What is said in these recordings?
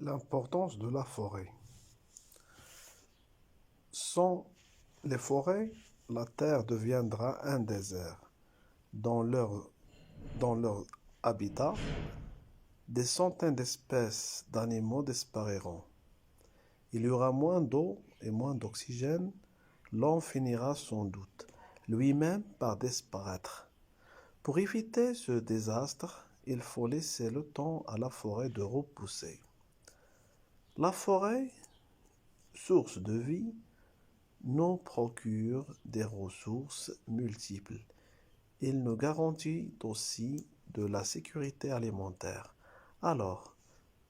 L'importance de la forêt. Sans les forêts, la terre deviendra un désert. Dans leur habitat, des centaines d'espèces d'animaux disparaîtront. Il y aura moins d'eau et moins d'oxygène. L'homme finira sans doute lui-même par disparaître. Pour éviter ce désastre, il faut laisser le temps à la forêt de repousser. La forêt, source de vie, nous procure des ressources multiples. Il nous garantit aussi de la sécurité alimentaire. Alors,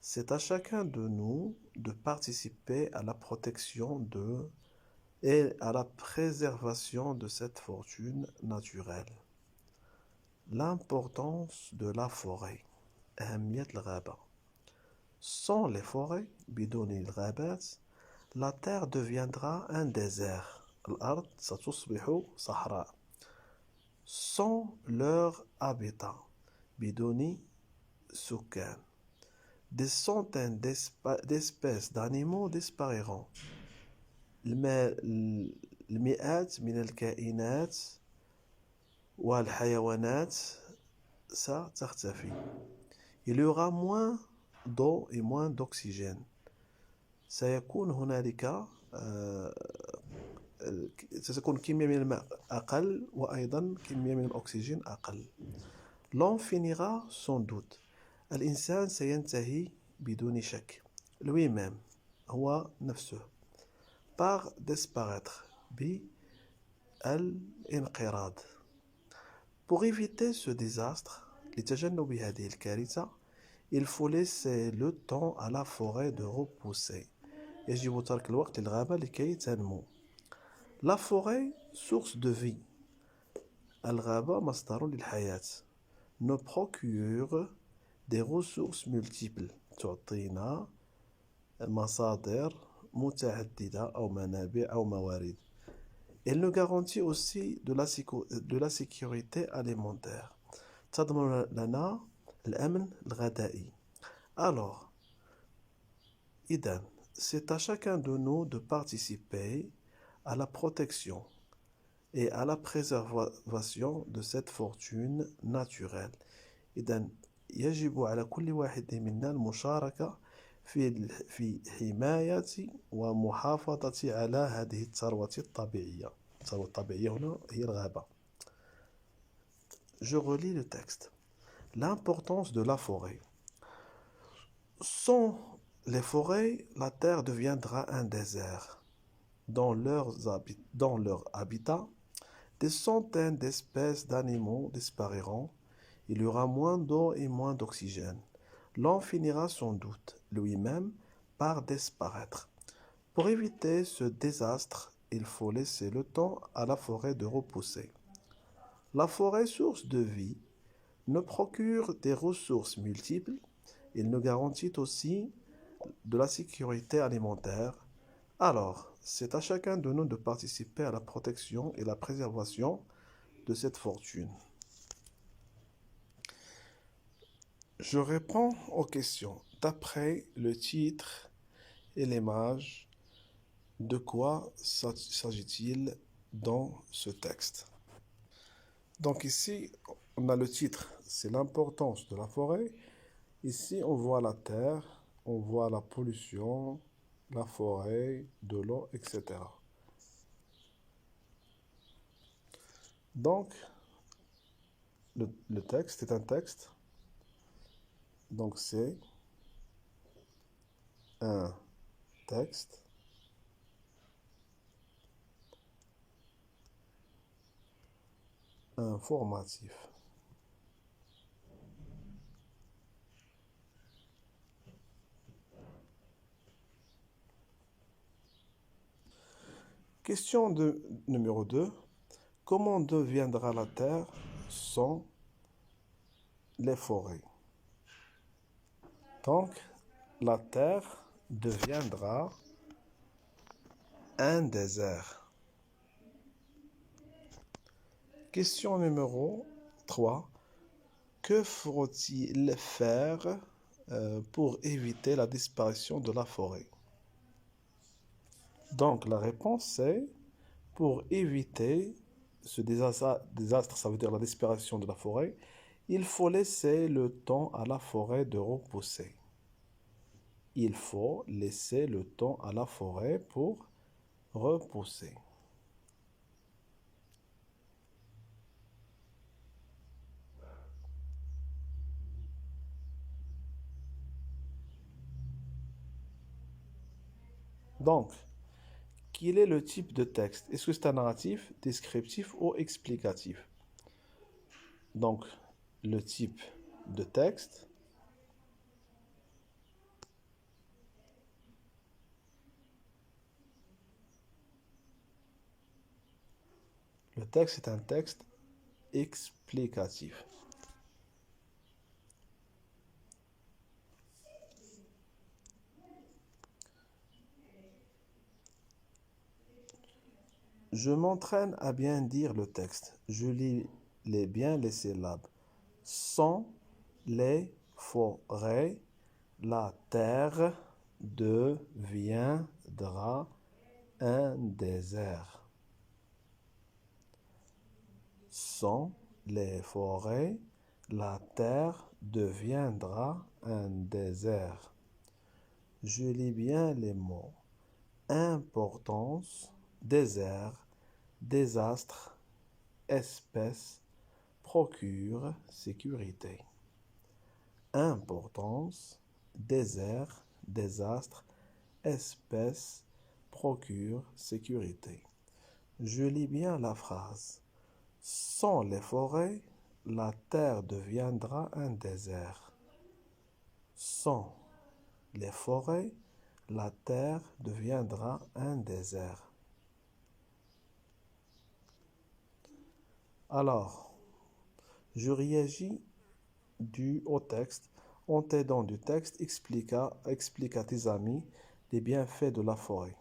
c'est à chacun de nous de participer à la protection et à la préservation de cette fortune naturelle. L'importance de la forêt. أهمية الغابة. Sans les forêts, بدون الغابات, la terre deviendra un désert. الأرض ستصبح صحراء. Sans leur habitat, بدون سكان, des centaines d'espèces d'animaux disparaîtront. المئات من الكائنات والحيوانات ستختفي. Il y aura moins d'eau et moins d'oxygène. ستكون كمية من الماء أقل وأيضا كمية من الأكسجين أقل. L'homme finira sans doute. الإنسان سينتهي بدون شك. lui-même هو نفسه par disparaître بالانقراض. Pour éviter ce désastre, لتجنب هذه الكارثة, il faut laisser le temps à la forêt de repousser. يجب ترك الوقت للغابة لكي تنمو. La forêt, source de vie. الغابة مصدر للحياة. Nous procure des ressources multiples. تعطينا مصادر متعددة أو منابع أو موارد. Elle nous garantit aussi de la sécurité alimentaire. تضمن لنا الأمن الغذائي. Alors, إذن, c'est à chacun de nous de participer à la protection et à la préservation de cette fortune naturelle. إذن, يجب على كل واحد منا المشاركة في حماية ومحافظة على هذه الثروة الطبيعية. الثروة الطبيعية هنا هي الغابة. Je relis le texte. L'importance de la forêt. Sans les forêts, la terre deviendra un désert. Dans leur habitat, des centaines d'espèces d'animaux disparaîtront. Il y aura moins d'eau et moins d'oxygène. L'homme finira sans doute, lui-même, par disparaître. Pour éviter ce désastre, il faut laisser le temps à la forêt de repousser. La forêt, source de vie, nous procure des ressources multiples. Il nous garantit aussi de la sécurité alimentaire. Alors, c'est à chacun de nous de participer à la protection et la préservation de cette fortune. Je réponds aux questions d'après le titre et l'image. De quoi s'agit-il dans ce texte? Donc ici, on a le titre, c'est l'importance de la forêt. Ici, on voit la terre, on voit la pollution, la forêt, de l'eau, etc. Donc, le texte est un texte. Donc c'est un texte informatif. Question numéro 2. Comment deviendra la terre sans les forêts? Donc, la terre deviendra un désert. Question numéro 3. Que faut-il faire pour éviter la disparition de la forêt? Donc la réponse c'est pour éviter ce désastre, ça veut dire la disparition de la forêt, il faut laisser le temps à la forêt de repousser. Il faut laisser le temps à la forêt pour repousser. Donc, quel est le type de texte? Est-ce que c'est un narratif, descriptif ou explicatif? Donc, le type de texte, le texte est un texte explicatif. Je m'entraîne à bien dire le texte. Je lis bien les syllabes. Sans les forêts, la terre deviendra un désert. Sans les forêts, la terre deviendra un désert. Je lis bien les mots. Importance, désert, désastre, espèce, procure, sécurité. Importance, désert, désastre, espèce, procure, sécurité. Je lis bien la phrase. Sans les forêts, la terre deviendra un désert. Sans les forêts, la terre deviendra un désert. Alors, je réagis au texte en t'aidant du texte explique à tes amis les bienfaits de la forêt.